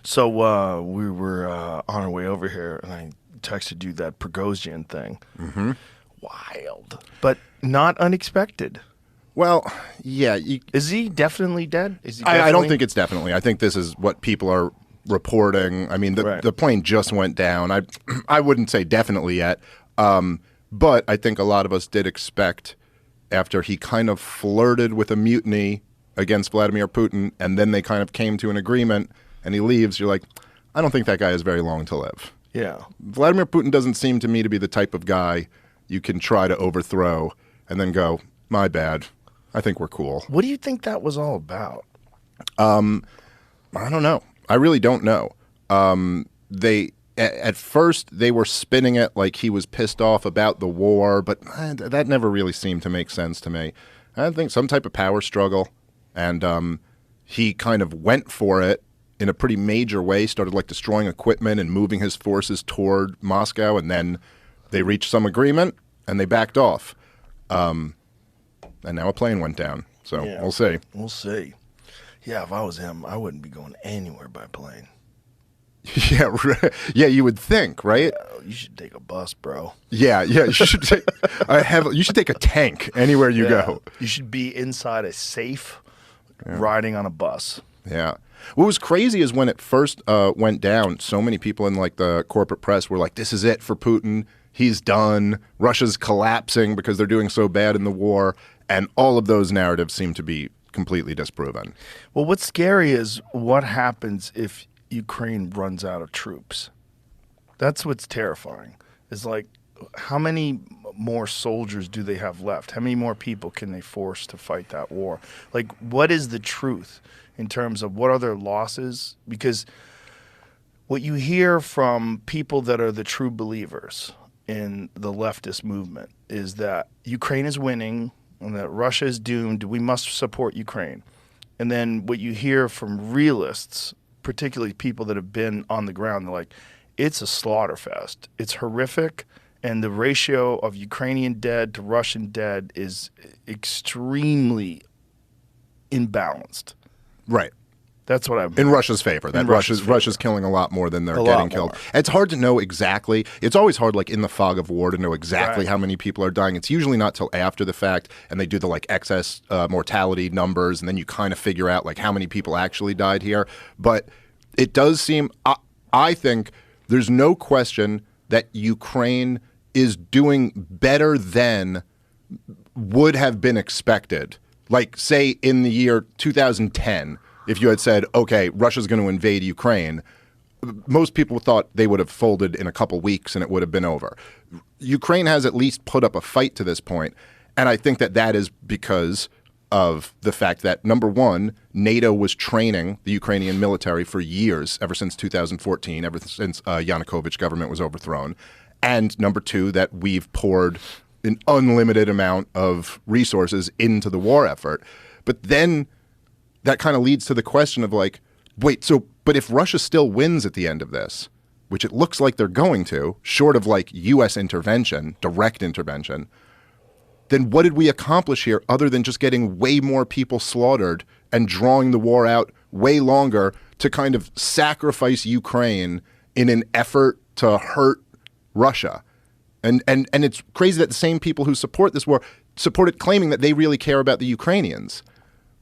So we were on our way over here, and I texted you that PRIGOZHIN thing. Mm-hmm. Wild, but not unexpected. Well, yeah. Is he definitely dead? Is he? I don't think it's definitely. I think this is what people are reporting. I mean, the plane just went down. I wouldn't say definitely yet, but I think a lot of us did expect after he kind of flirted with a mutiny against Vladimir Putin, and then they kind of came to an agreement, and he leaves. You're like, I don't think that guy has very long to live. Yeah. Vladimir Putin doesn't seem to me to be the type of guy you can try to overthrow and then go, my bad. I think we're cool. What do you think that was all about? I don't know. I really don't know. At first they were spinning it like he was pissed off about the war, but that never really seemed to make sense to me. I think some type of power struggle, and he kind of went for it in a pretty major way, started like destroying equipment and moving his forces toward Moscow, and then they reached some agreement and they backed off. And now a plane went down. So we'll see. We'll see. Yeah, if I was him, I wouldn't be going anywhere by plane. Yeah, yeah, you would think, right? Yeah, you should take a bus, bro. Yeah, you should take. You should take a tank anywhere you go. You should be inside a safe, riding on a bus. Yeah. What was crazy is when it first went down, so many people in like the corporate press were like, "This is it for Putin. He's done. Russia's collapsing because they're doing so bad in the war." And all of those narratives seem to be completely disproven. Well, what's scary is what happens if Ukraine runs out of troops. That's what's terrifying. Is like, how many more soldiers do they have left? How many more people can they force to fight that war? Like, what is the truth in terms of what are their losses? Because what you hear from people that are the true believers in the leftist movement is that Ukraine is winning and that Russia is doomed. We must support Ukraine. And then what you hear from realists, particularly people that have been on the ground, they're like, it's a slaughter fest. It's horrific, and the ratio of Ukrainian dead to Russian dead is extremely imbalanced. Right. That's what I'm... In Russia's favor. That Russia's killing a lot more than they're getting killed. It's hard to know exactly. It's always hard, like, in the fog of war to know exactly how many people are dying. It's usually not till after the fact, and they do the, like, excess mortality numbers, and then you kind of figure out, like, how many people actually died here. But it does seem... I think there's no question that Ukraine is doing better than would have been expected. Like, say, in the year 2010... If you had said, okay, Russia's going to invade Ukraine, most people thought they would have folded in a couple weeks and it would have been over. Ukraine has at least put up a fight to this point, and I think that that is because of the fact that, number one, NATO was training the Ukrainian military for years, ever since 2014, ever since Yanukovych government was overthrown, and number two, that we've poured an unlimited amount of resources into the war effort. But then that kind of leads to the question of like, wait, but if Russia still wins at the end of this, which it looks like they're going to, short of like U.S. intervention, direct intervention, then what did we accomplish here other than just getting way more people slaughtered and drawing the war out way longer to kind of sacrifice Ukraine in an effort to hurt Russia? And it's crazy that the same people who support this war support it claiming that they really care about the Ukrainians.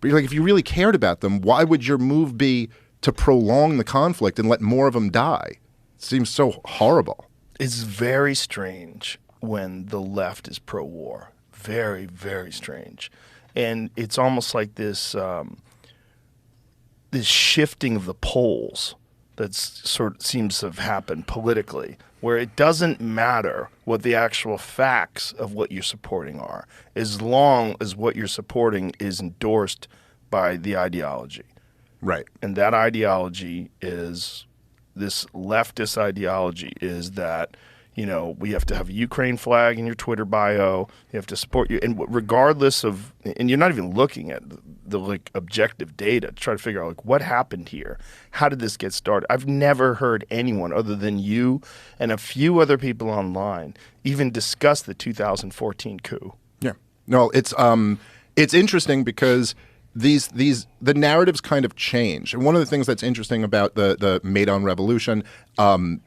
But you're like, if you really cared about them, why would your move be to prolong the conflict and let more of them die? It seems so horrible. It's very strange when the left is pro-war. Very, very strange. And it's almost like this this shifting of the poles that sort of seems to have happened politically, where it doesn't matter what the actual facts of what you're supporting are, as long as what you're supporting is endorsed by the ideology. Right. And that ideology is, this leftist ideology is that, you know, we have to have a Ukraine flag in your Twitter bio. You have to support you, and regardless of, and you're not even looking at the like objective data to try to figure out like what happened here. How did this get started? I've never heard anyone other than you and a few other people online even discuss the 2014 coup. Yeah. No, it's interesting because the narratives kind of change. And one of the things that's interesting about the Maidan Revolution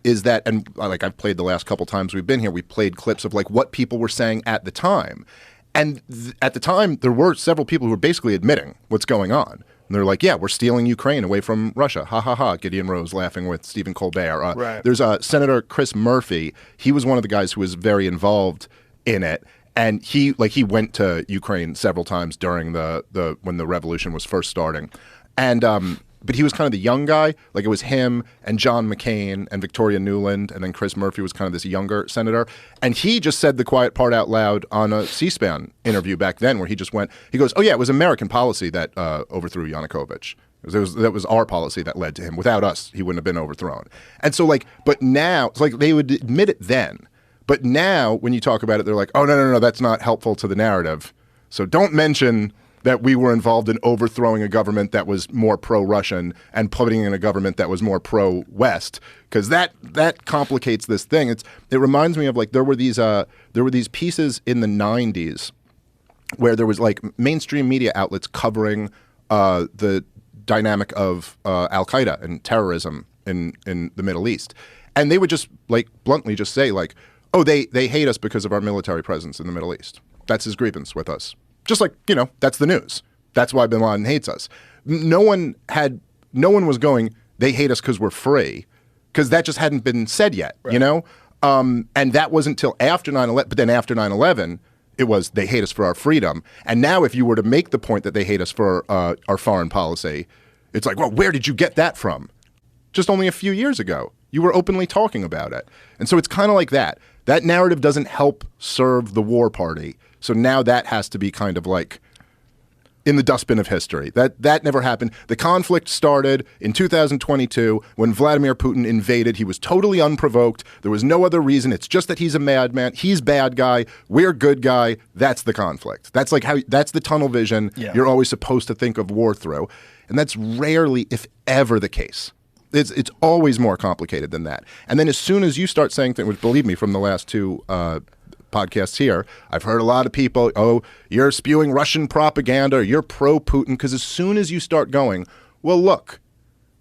is that, and like I've played the last couple times we've been here, we played clips of like what people were saying at the time. And at the time, there were several people who were basically admitting what's going on. And they're like, yeah, we're stealing Ukraine away from Russia. Ha, ha, ha. Gideon Rose laughing with Stephen Colbert. Right. There's Senator Chris Murphy. He was one of the guys who was very involved in it. And he went to Ukraine several times during when the revolution was first starting. And but he was kind of the young guy. Like it was him and John McCain and Victoria Nuland, and then Chris Murphy was kind of this younger senator. And he just said the quiet part out loud on a C-SPAN interview back then, where he goes, oh yeah, it was American policy that overthrew Yanukovych. That was our policy that led to him. Without us, he wouldn't have been overthrown. And so but now it's like they would admit it then. But now when you talk about it, they're like, oh, no, that's not helpful to the narrative. So don't mention that we were involved in overthrowing a government that was more pro-Russian and putting in a government that was more pro-West, because that complicates this thing. It reminds me of like there were these pieces in the 90s where there was like mainstream media outlets covering the dynamic of Al-Qaeda and terrorism in the Middle East. And they would just like bluntly just say like, oh, they hate us because of our military presence in the Middle East. That's his grievance with us. Just like, that's the news. That's why bin Laden hates us. No one was going, they hate us because we're free, because that just hadn't been said yet, right. And that wasn't until after 9/11. But then after 9/11, it was they hate us for our freedom. And now if you were to make the point that they hate us for our foreign policy, it's like, well, where did you get that from? Just only a few years ago. You were openly talking about it. And so it's kind of like that. That narrative doesn't help serve the war party. So now that has to be kind of like in the dustbin of history. That never happened. The conflict started in 2022 when Vladimir Putin invaded. He was totally unprovoked. There was no other reason. It's just that he's a madman. He's bad guy. We're good guy. That's the conflict. That's the tunnel vision you're always supposed to think of war through. And that's rarely, if ever, the case. It's always more complicated than that. And then as soon as you start saying things, which believe me, from the last two podcasts here, I've heard a lot of people, oh, you're spewing Russian propaganda, you're pro-Putin, because as soon as you start going, well, look,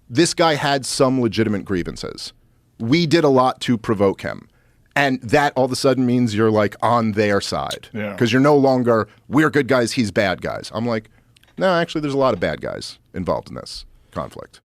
this guy had some legitimate grievances. We did a lot to provoke him. And that all of a sudden means you're like on their side. Because you're no longer, we're good guys, he's bad guys. I'm like, no, actually, there's a lot of bad guys involved in this conflict.